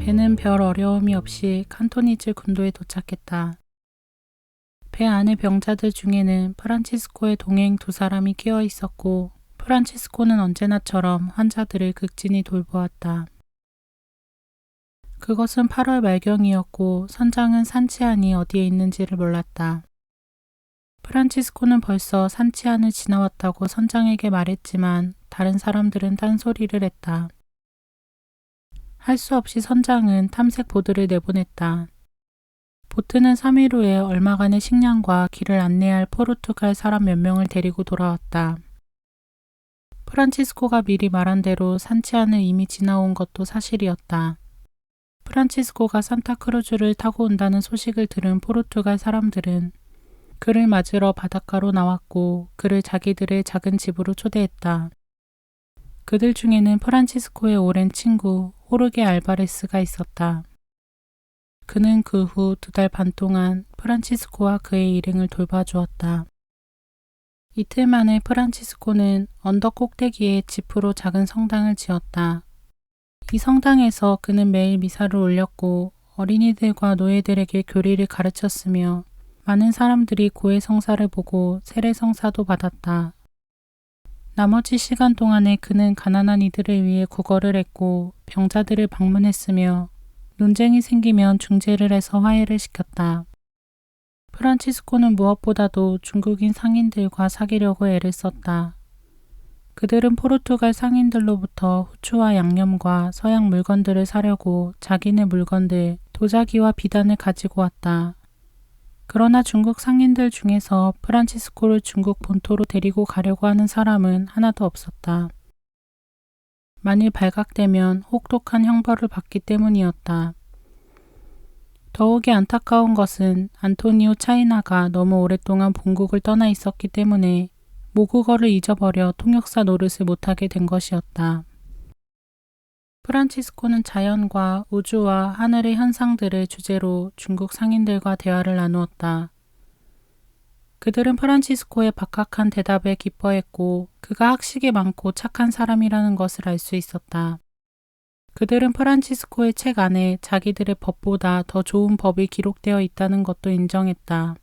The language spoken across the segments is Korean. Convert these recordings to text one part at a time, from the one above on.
배는 별 어려움이 없이 칸토니즈 군도에 도착했다. 배 안의 병자들 중에는 프란치스코의 동행 두 사람이 끼어 있었고 프란치스코는 언제나처럼 환자들을 극진히 돌보았다. 그것은 8월 말경이었고 선장은 산치안이 어디에 있는지를 몰랐다. 프란치스코는 벌써 산치안을 지나왔다고 선장에게 말했지만 다른 사람들은 딴소리를 했다. 할 수 없이 선장은 탐색 보드를 내보냈다. 보트는 3일 후에 얼마간의 식량과 길을 안내할 포르투갈 사람 몇 명을 데리고 돌아왔다. 프란치스코가 미리 말한 대로 산치안을 이미 지나온 것도 사실이었다. 프란치스코가 산타크루즈를 타고 온다는 소식을 들은 포르투갈 사람들은 그를 맞으러 바닷가로 나왔고 그를 자기들의 작은 집으로 초대했다. 그들 중에는 프란치스코의 오랜 친구 호르게 알바레스가 있었다. 그는 그 후 2달 반 동안 프란치스코와 그의 일행을 돌봐주었다. 이틀 만에 프란치스코는 언덕 꼭대기에 지프로 작은 성당을 지었다. 이 성당에서 그는 매일 미사를 올렸고 어린이들과 노예들에게 교리를 가르쳤으며 많은 사람들이 고해 성사를 보고 세례 성사도 받았다. 나머지 시간 동안에 그는 가난한 이들을 위해 구걸을 했고 병자들을 방문했으며 논쟁이 생기면 중재를 해서 화해를 시켰다. 프란치스코는 무엇보다도 중국인 상인들과 사귀려고 애를 썼다. 그들은 포르투갈 상인들로부터 후추와 양념과 서양 물건들을 사려고 자기네 물건들, 도자기와 비단을 가지고 왔다. 그러나 중국 상인들 중에서 프란치스코를 중국 본토로 데리고 가려고 하는 사람은 하나도 없었다. 만일 발각되면 혹독한 형벌을 받기 때문이었다. 더욱이 안타까운 것은 안토니오 차이나가 너무 오랫동안 본국을 떠나 있었기 때문에 모국어를 잊어버려 통역사 노릇을 못하게 된 것이었다. 프란치스코는 자연과 우주와 하늘의 현상들을 주제로 중국 상인들과 대화를 나누었다. 그들은 프란치스코의 박학한 대답에 기뻐했고 그가 학식이 많고 착한 사람이라는 것을 알 수 있었다. 그들은 프란치스코의 책 안에 자기들의 법보다 더 좋은 법이 기록되어 있다는 것도 인정했다.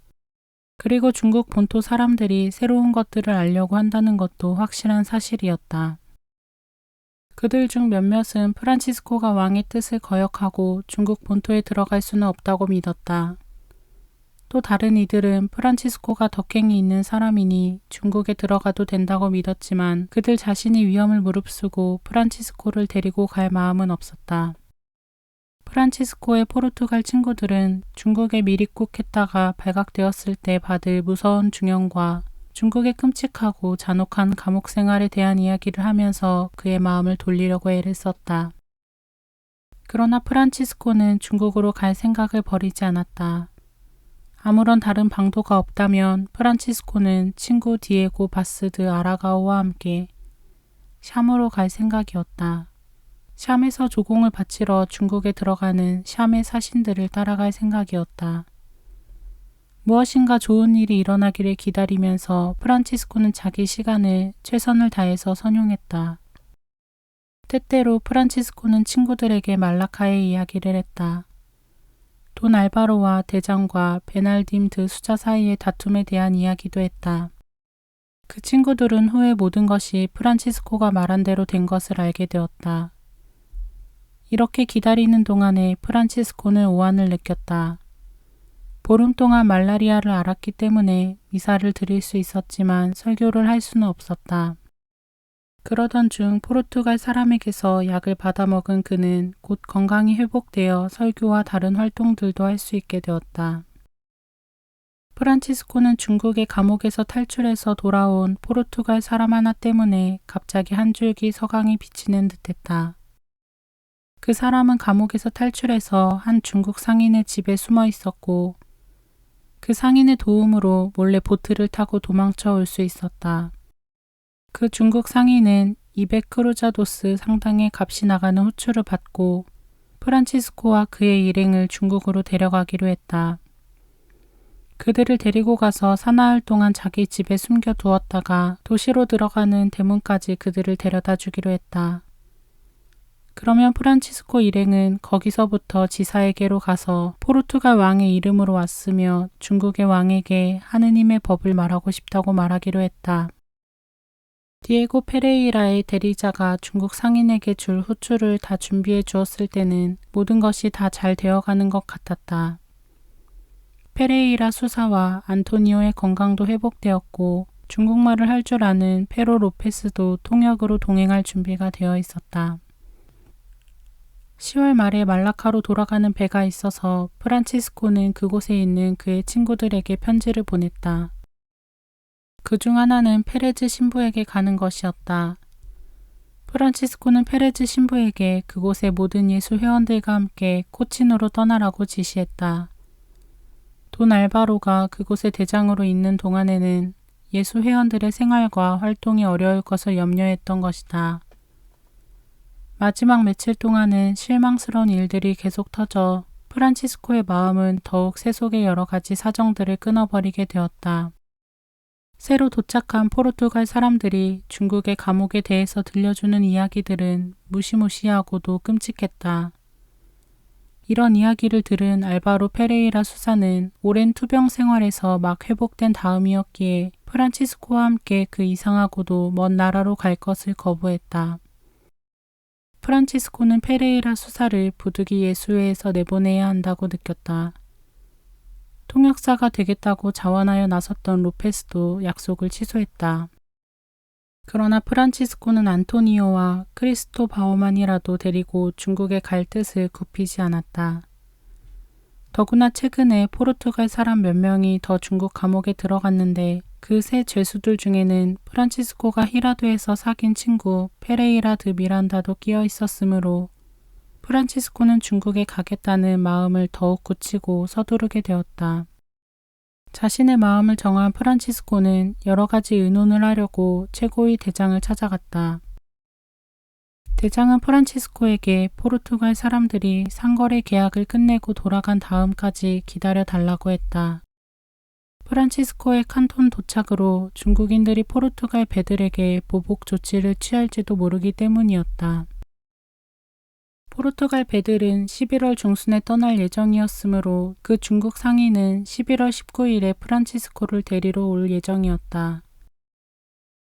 그리고 중국 본토 사람들이 새로운 것들을 알려고 한다는 것도 확실한 사실이었다. 그들 중 몇몇은 프란치스코가 왕의 뜻을 거역하고 중국 본토에 들어갈 수는 없다고 믿었다. 또 다른 이들은 프란치스코가 덕행이 있는 사람이니 중국에 들어가도 된다고 믿었지만 그들 자신이 위험을 무릅쓰고 프란치스코를 데리고 갈 마음은 없었다. 프란치스코의 포르투갈 친구들은 중국에 미리 입국했다가 발각되었을 때 받을 무서운 중형과 중국의 끔찍하고 잔혹한 감옥 생활에 대한 이야기를 하면서 그의 마음을 돌리려고 애를 썼다. 그러나 프란치스코는 중국으로 갈 생각을 버리지 않았다. 아무런 다른 방도가 없다면 프란치스코는 친구 디에고 바스드 아라가오와 함께 샴으로 갈 생각이었다. 샴에서 조공을 바치러 중국에 들어가는 샴의 사신들을 따라갈 생각이었다. 무엇인가 좋은 일이 일어나기를 기다리면서 프란치스코는 자기 시간을 최선을 다해서 선용했다. 때때로 프란치스코는 친구들에게 말라카의 이야기를 했다. 돈 알바로와 대장과 베날딤 드 수자 사이의 다툼에 대한 이야기도 했다. 그 친구들은 후에 모든 것이 프란치스코가 말한 대로 된 것을 알게 되었다. 이렇게 기다리는 동안에 프란치스코는 오한을 느꼈다. 보름 동안 말라리아를 앓았기 때문에 미사를 드릴 수 있었지만 설교를 할 수는 없었다. 그러던 중 포르투갈 사람에게서 약을 받아먹은 그는 곧 건강이 회복되어 설교와 다른 활동들도 할 수 있게 되었다. 프란치스코는 중국의 감옥에서 탈출해서 돌아온 포르투갈 사람 하나 때문에 갑자기 한 줄기 서광이 비치는 듯했다. 그 사람은 감옥에서 탈출해서 한 중국 상인의 집에 숨어 있었고 그 상인의 도움으로 몰래 보트를 타고 도망쳐 올 수 있었다. 그 중국 상인은 200크루자도스 상당의 값이 나가는 후추를 받고 프란치스코와 그의 일행을 중국으로 데려가기로 했다. 그들을 데리고 가서 사나흘 동안 자기 집에 숨겨두었다가 도시로 들어가는 대문까지 그들을 데려다 주기로 했다. 그러면 프란치스코 일행은 거기서부터 지사에게로 가서 포르투갈 왕의 이름으로 왔으며 중국의 왕에게 하느님의 법을 말하고 싶다고 말하기로 했다. 디에고 페레이라의 대리자가 중국 상인에게 줄 후추를 다 준비해 주었을 때는 모든 것이 다 잘 되어가는 것 같았다. 페레이라 수사와 안토니오의 건강도 회복되었고 중국말을 할 줄 아는 페로 로페스도 통역으로 동행할 준비가 되어 있었다. 10월 말에 말라카로 돌아가는 배가 있어서 프란치스코는 그곳에 있는 그의 친구들에게 편지를 보냈다. 그중 하나는 페레즈 신부에게 가는 것이었다. 프란치스코는 페레즈 신부에게 그곳의 모든 예수 회원들과 함께 코치노로 떠나라고 지시했다. 돈 알바로가 그곳의 대장으로 있는 동안에는 예수 회원들의 생활과 활동이 어려울 것을 염려했던 것이다. 마지막 며칠 동안은 실망스러운 일들이 계속 터져 프란치스코의 마음은 더욱 세속의 여러 가지 사정들을 끊어버리게 되었다. 새로 도착한 포르투갈 사람들이 중국의 감옥에 대해서 들려주는 이야기들은 무시무시하고도 끔찍했다. 이런 이야기를 들은 알바로 페레이라 수사는 오랜 투병 생활에서 막 회복된 다음이었기에 프란치스코와 함께 그 이상하고도 먼 나라로 갈 것을 거부했다. 프란치스코는 페레이라 수사를 부득이 예수회에서 내보내야 한다고 느꼈다. 통역사가 되겠다고 자원하여 나섰던 로페스도 약속을 취소했다. 그러나 프란치스코는 안토니오와 크리스토바오만이라도 데리고 중국에 갈 뜻을 굽히지 않았다. 더구나 최근에 포르투갈 사람 몇 명이 더 중국 감옥에 들어갔는데 그 세 죄수들 중에는 프란치스코가 히라도에서 사귄 친구 페레이라 드 미란다도 끼어 있었으므로 프란치스코는 중국에 가겠다는 마음을 더욱 굳히고 서두르게 되었다. 자신의 마음을 정한 프란치스코는 여러 가지 의논을 하려고 최고위 대장을 찾아갔다. 대장은 프란치스코에게 포르투갈 사람들이 상거래 계약을 끝내고 돌아간 다음까지 기다려 달라고 했다. 프란치스코의 칸톤 도착으로 중국인들이 포르투갈 배들에게 보복 조치를 취할지도 모르기 때문이었다. 포르투갈 배들은 11월 중순에 떠날 예정이었으므로 그 중국 상인은 11월 19일에 프란치스코를 데리러 올 예정이었다.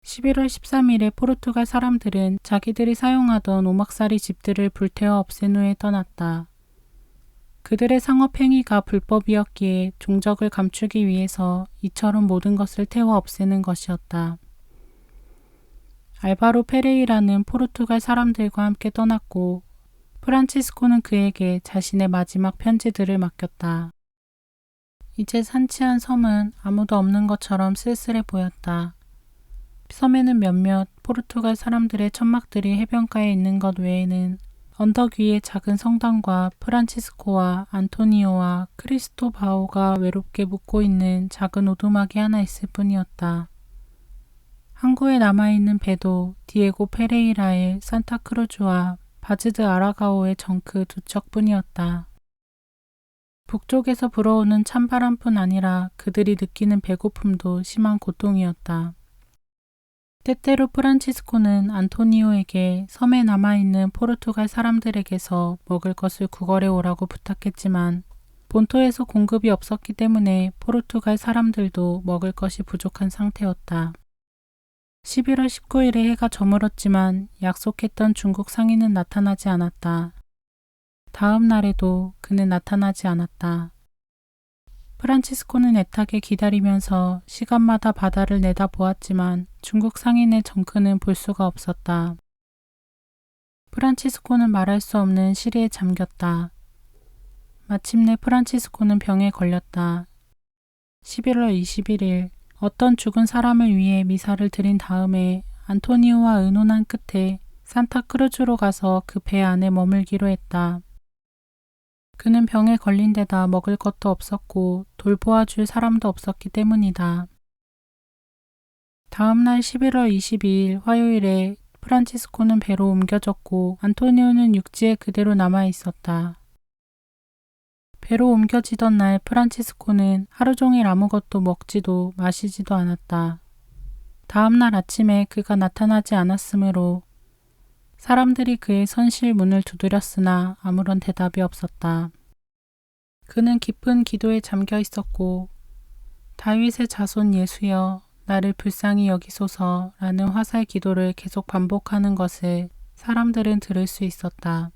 11월 13일에 포르투갈 사람들은 자기들이 사용하던 오막살이 집들을 불태워 없앤 후에 떠났다. 그들의 상업 행위가 불법이었기에 종적을 감추기 위해서 이처럼 모든 것을 태워 없애는 것이었다. 알바로 페레이라는 포르투갈 사람들과 함께 떠났고 프란치스코는 그에게 자신의 마지막 편지들을 맡겼다. 이제 산치한 섬은 아무도 없는 것처럼 쓸쓸해 보였다. 섬에는 몇몇 포르투갈 사람들의 천막들이 해변가에 있는 것 외에는 언덕 위에 작은 성당과 프란치스코와 안토니오와 크리스토바오가 외롭게 묵고 있는 작은 오두막이 하나 있을 뿐이었다. 항구에 남아있는 배도 디에고 페레이라의 산타크루즈와 바즈드 아라가오의 정크 두 척뿐이었다. 북쪽에서 불어오는 찬바람뿐 아니라 그들이 느끼는 배고픔도 심한 고통이었다. 때때로 프란치스코는 안토니오에게 섬에 남아있는 포르투갈 사람들에게서 먹을 것을 구걸해 오라고 부탁했지만 본토에서 공급이 없었기 때문에 포르투갈 사람들도 먹을 것이 부족한 상태였다. 11월 19일에 해가 저물었지만 약속했던 중국 상인은 나타나지 않았다. 다음 날에도 그는 나타나지 않았다. 프란치스코는 애타게 기다리면서 시간마다 바다를 내다보았지만 중국 상인의 정크는 볼 수가 없었다. 프란치스코는 말할 수 없는 시리에 잠겼다. 마침내 프란치스코는 병에 걸렸다. 11월 21일 어떤 죽은 사람을 위해 미사를 드린 다음에 안토니오와 의논한 끝에 산타크루즈로 가서 그 배 안에 머물기로 했다. 그는 병에 걸린 데다 먹을 것도 없었고 돌보아줄 사람도 없었기 때문이다. 다음 날 11월 22일 화요일에 프란치스코는 배로 옮겨졌고 안토니오는 육지에 그대로 남아 있었다. 배로 옮겨지던 날 프란치스코는 하루 종일 아무것도 먹지도 마시지도 않았다. 다음 날 아침에 그가 나타나지 않았으므로 사람들이 그의 선실 문을 두드렸으나 아무런 대답이 없었다. 그는 깊은 기도에 잠겨 있었고 다윗의 자손 예수여 나를 불쌍히 여기소서라는 화살 기도를 계속 반복하는 것을 사람들은 들을 수 있었다.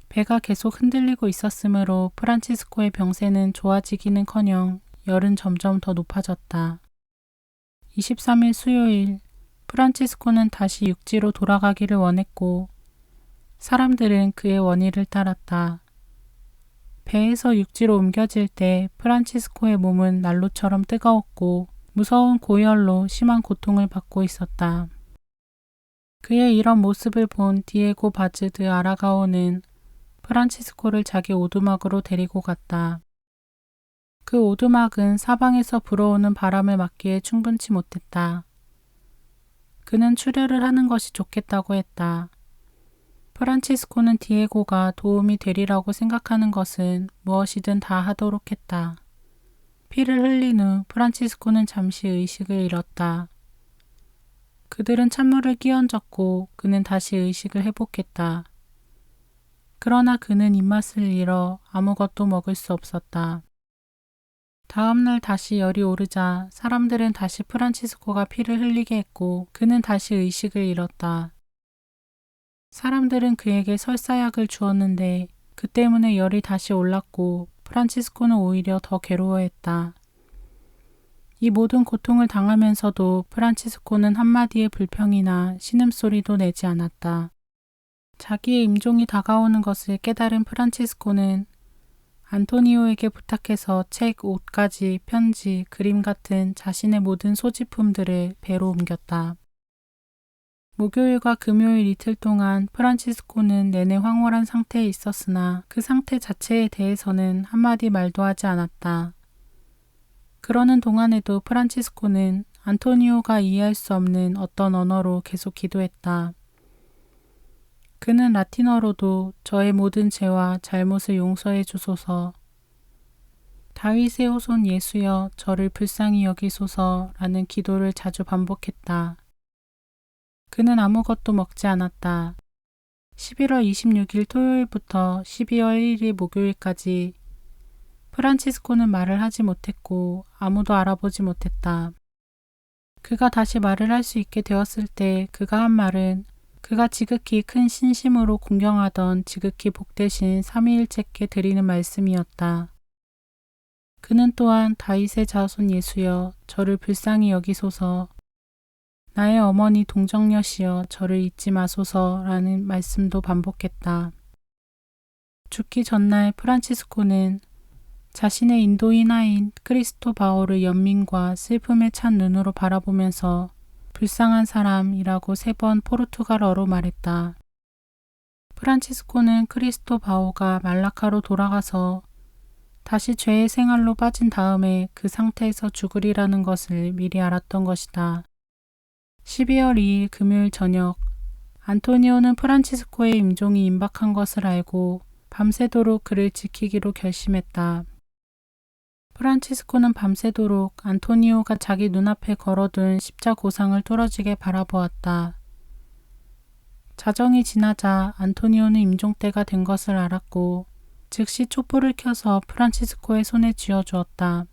배가 계속 흔들리고 있었으므로 프란치스코의 병세는 좋아지기는커녕 열은 점점 더 높아졌다. 23일 수요일 프란치스코는 다시 육지로 돌아가기를 원했고 사람들은 그의 원의를 따랐다. 배에서 육지로 옮겨질 때 프란치스코의 몸은 난로처럼 뜨거웠고 무서운 고열로 심한 고통을 받고 있었다. 그의 이런 모습을 본 디에고 바즈 드 아라가오는 프란치스코를 자기 오두막으로 데리고 갔다. 그 오두막은 사방에서 불어오는 바람을 막기에 충분치 못했다. 그는 출혈을 하는 것이 좋겠다고 했다. 프란치스코는 디에고가 도움이 되리라고 생각하는 것은 무엇이든 다 하도록 했다. 피를 흘린 후 프란치스코는 잠시 의식을 잃었다. 그들은 찬물을 끼얹었고 그는 다시 의식을 회복했다. 그러나 그는 입맛을 잃어 아무것도 먹을 수 없었다. 다음 날 다시 열이 오르자 사람들은 다시 프란치스코가 피를 흘리게 했고 그는 다시 의식을 잃었다. 사람들은 그에게 설사약을 주었는데 그 때문에 열이 다시 올랐고 프란치스코는 오히려 더 괴로워했다. 이 모든 고통을 당하면서도 프란치스코는 한마디의 불평이나 신음소리도 내지 않았다. 자기의 임종이 다가오는 것을 깨달은 프란치스코는 안토니오에게 부탁해서 책, 옷가지, 편지, 그림 같은 자신의 모든 소지품들을 배로 옮겼다. 목요일과 금요일 이틀 동안 프란치스코는 내내 황홀한 상태에 있었으나 그 상태 자체에 대해서는 한마디 말도 하지 않았다. 그러는 동안에도 프란치스코는 안토니오가 이해할 수 없는 어떤 언어로 계속 기도했다. 그는 라틴어로도 저의 모든 죄와 잘못을 용서해 주소서, 다윗의 후손 예수여 저를 불쌍히 여기소서라는 기도를 자주 반복했다. 그는 아무것도 먹지 않았다. 11월 26일 토요일부터 12월 1일 목요일까지 프란치스코는 말을 하지 못했고 아무도 알아보지 못했다. 그가 다시 말을 할 수 있게 되었을 때 그가 한 말은 그가 지극히 큰 신심으로 공경하던 지극히 복되신 삼위일체께 드리는 말씀이었다. 그는 또한 다윗의 자손 예수여 저를 불쌍히 여기소서, 나의 어머니 동정녀시여 저를 잊지 마소서라는 말씀도 반복했다. 죽기 전날 프란치스코는 자신의 인도인 아인 크리스토바오를 연민과 슬픔에 찬 눈으로 바라보면서 불쌍한 사람이라고 3번 포르투갈어로 말했다. 프란치스코는 크리스토바오가 말라카로 돌아가서 다시 죄의 생활로 빠진 다음에 그 상태에서 죽으리라는 것을 미리 알았던 것이다. 12월 2일 금요일 저녁, 안토니오는 프란치스코의 임종이 임박한 것을 알고 밤새도록 그를 지키기로 결심했다. 프란치스코는 밤새도록 안토니오가 자기 눈앞에 걸어둔 십자고상을 뚫어지게 바라보았다. 자정이 지나자 안토니오는 임종 때가 된 것을 알았고 즉시 촛불을 켜서 프란치스코의 손에 쥐어주었다.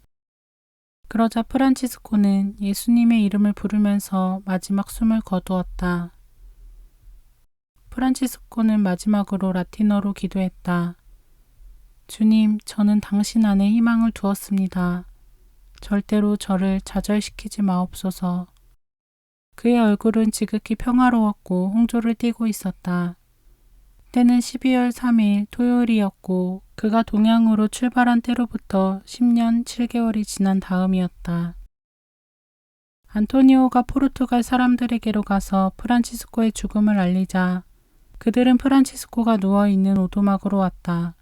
그러자 프란치스코는 예수님의 이름을 부르면서 마지막 숨을 거두었다. 프란치스코는 마지막으로 라틴어로 기도했다. 주님, 저는 당신 안에 희망을 두었습니다. 절대로 저를 좌절시키지 마옵소서. 그의 얼굴은 지극히 평화로웠고 홍조를 띠고 있었다. 때는 12월 3일 토요일이었고 그가 동양으로 출발한 때로부터 10년 7개월이 지난 다음이었다. 안토니오가 포르투갈 사람들에게로 가서 프란치스코의 죽음을 알리자 그들은 프란치스코가 누워있는 오두막으로 왔다.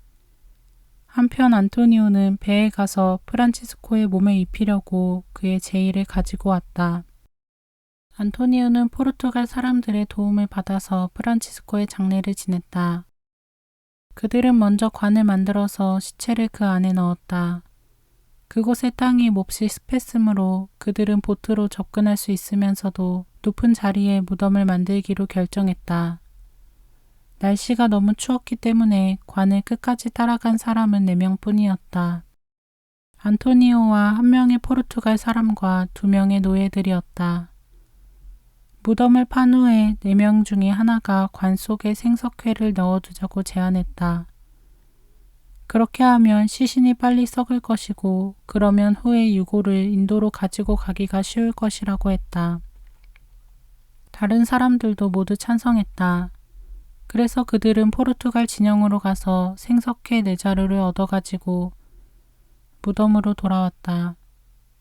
한편 안토니오는 배에 가서 프란치스코의 몸에 입히려고 그의 제의를 가지고 왔다. 안토니오는 포르투갈 사람들의 도움을 받아서 프란치스코의 장례를 지냈다. 그들은 먼저 관을 만들어서 시체를 그 안에 넣었다. 그곳의 땅이 몹시 습했으므로 그들은 보트로 접근할 수 있으면서도 높은 자리에 무덤을 만들기로 결정했다. 날씨가 너무 추웠기 때문에 관을 끝까지 따라간 사람은 4명뿐이었다. 안토니오와 1명의 포르투갈 사람과 2명의 노예들이었다. 무덤을 판 후에 4명 중에 하나가 관 속에 생석회를 넣어두자고 제안했다. 그렇게 하면 시신이 빨리 썩을 것이고 그러면 후에 유골을 인도로 가지고 가기가 쉬울 것이라고 했다. 다른 사람들도 모두 찬성했다. 그래서 그들은 포르투갈 진영으로 가서 생석회 4자루를 얻어가지고 무덤으로 돌아왔다.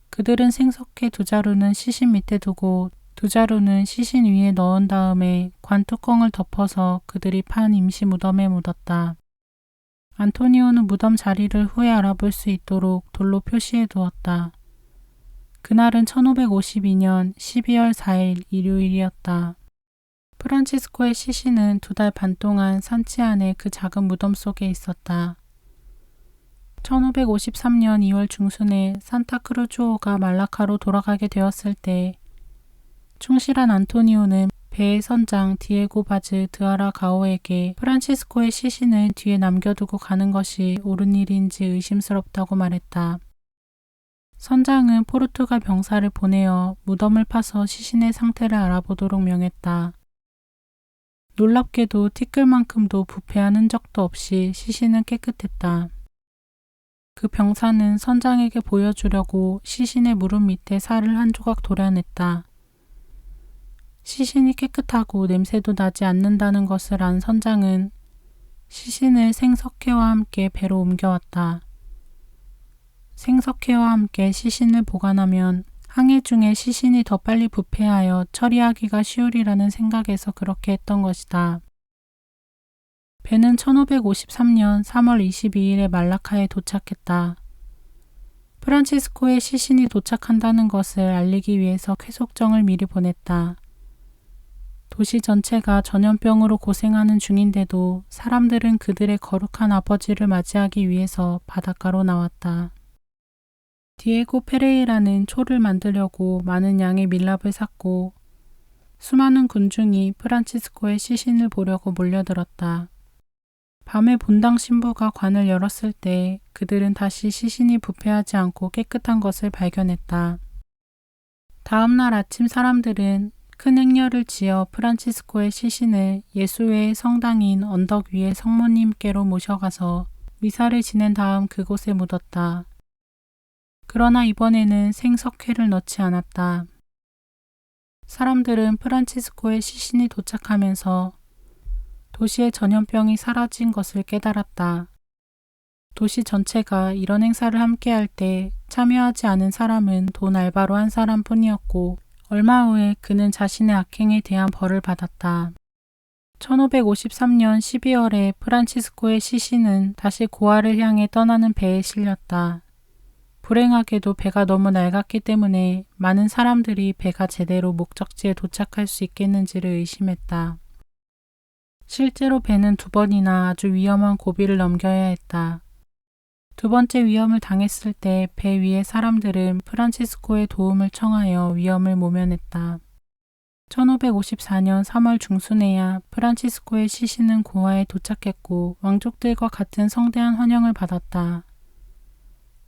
그들은 생석회 2자루는 시신 밑에 두고 2자루는 시신 위에 넣은 다음에 관 뚜껑을 덮어서 그들이 판 임시 무덤에 묻었다. 안토니오는 무덤 자리를 후에 알아볼 수 있도록 돌로 표시해 두었다. 그날은 1552년 12월 4일 일요일이었다. 프란치스코의 시신은 2달 반 동안 산치안의 그 작은 무덤 속에 있었다. 1553년 2월 중순에 산타크루주오가 말라카로 돌아가게 되었을 때 충실한 안토니오는 배의 선장 디에고 바즈 드아라 가오에게 프란치스코의 시신을 뒤에 남겨두고 가는 것이 옳은 일인지 의심스럽다고 말했다. 선장은 포르투갈 병사를 보내어 무덤을 파서 시신의 상태를 알아보도록 명했다. 놀랍게도 티끌만큼도 부패한 흔적도 없이 시신은 깨끗했다. 그 병사는 선장에게 보여주려고 시신의 무릎 밑에 살을 한 조각 도려냈다. 시신이 깨끗하고 냄새도 나지 않는다는 것을 안 선장은 시신을 생석회와 함께 배로 옮겨왔다. 생석회와 함께 시신을 보관하면 항해 중에 시신이 더 빨리 부패하여 처리하기가 쉬우리라는 생각에서 그렇게 했던 것이다. 배는 1553년 3월 22일에 말라카에 도착했다. 프란치스코의 시신이 도착한다는 것을 알리기 위해서 쾌속정을 미리 보냈다. 도시 전체가 전염병으로 고생하는 중인데도 사람들은 그들의 거룩한 아버지를 맞이하기 위해서 바닷가로 나왔다. 디에고 페레이라는 초를 만들려고 많은 양의 밀랍을 샀고 수많은 군중이 프란치스코의 시신을 보려고 몰려들었다. 밤에 본당 신부가 관을 열었을 때 그들은 다시 시신이 부패하지 않고 깨끗한 것을 발견했다. 다음 날 아침 사람들은 큰 행렬을 지어 프란치스코의 시신을 예수회의 성당인 언덕 위의 성모님께로 모셔가서 미사를 지낸 다음 그곳에 묻었다. 그러나 이번에는 생석회를 넣지 않았다. 사람들은 프란치스코의 시신이 도착하면서 도시의 전염병이 사라진 것을 깨달았다. 도시 전체가 이런 행사를 함께할 때 참여하지 않은 사람은 돈 알바로 한 사람뿐이었고 얼마 후에 그는 자신의 악행에 대한 벌을 받았다. 1553년 12월에 프란치스코의 시신은 다시 고아를 향해 떠나는 배에 실렸다. 불행하게도 배가 너무 낡았기 때문에 많은 사람들이 배가 제대로 목적지에 도착할 수 있겠는지를 의심했다. 실제로 배는 2번이나 아주 위험한 고비를 넘겨야 했다. 2번째 위험을 당했을 때 배 위의 사람들은 프란치스코의 도움을 청하여 위험을 모면했다. 1554년 3월 중순에야 프란치스코의 시신은 고아에 도착했고 왕족들과 같은 성대한 환영을 받았다.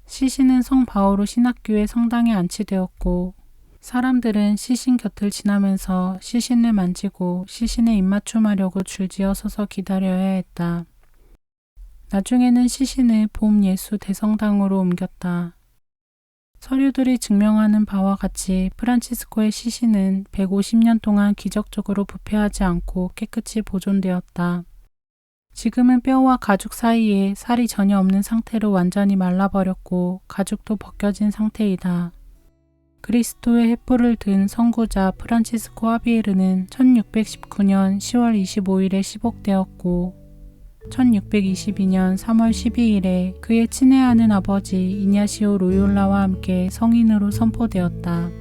시신은 성 바오로 신학교의 성당에 안치되었고 사람들은 시신 곁을 지나면서 시신을 만지고 시신에 입맞춤하려고 줄지어 서서 기다려야 했다. 나중에는 시신을 봄 예수 대성당으로 옮겼다. 서류들이 증명하는 바와 같이 프란치스코의 시신은 150년 동안 기적적으로 부패하지 않고 깨끗이 보존되었다. 지금은 뼈와 가죽 사이에 살이 전혀 없는 상태로 완전히 말라버렸고 가죽도 벗겨진 상태이다. 그리스도의 횃불을 든 선구자 프란치스코 하비에르는 1619년 10월 25일에 시복되었고 1622년 3월 12일에 그의 친애하는 아버지 이냐시오 로욜라와 함께 성인으로 선포되었다.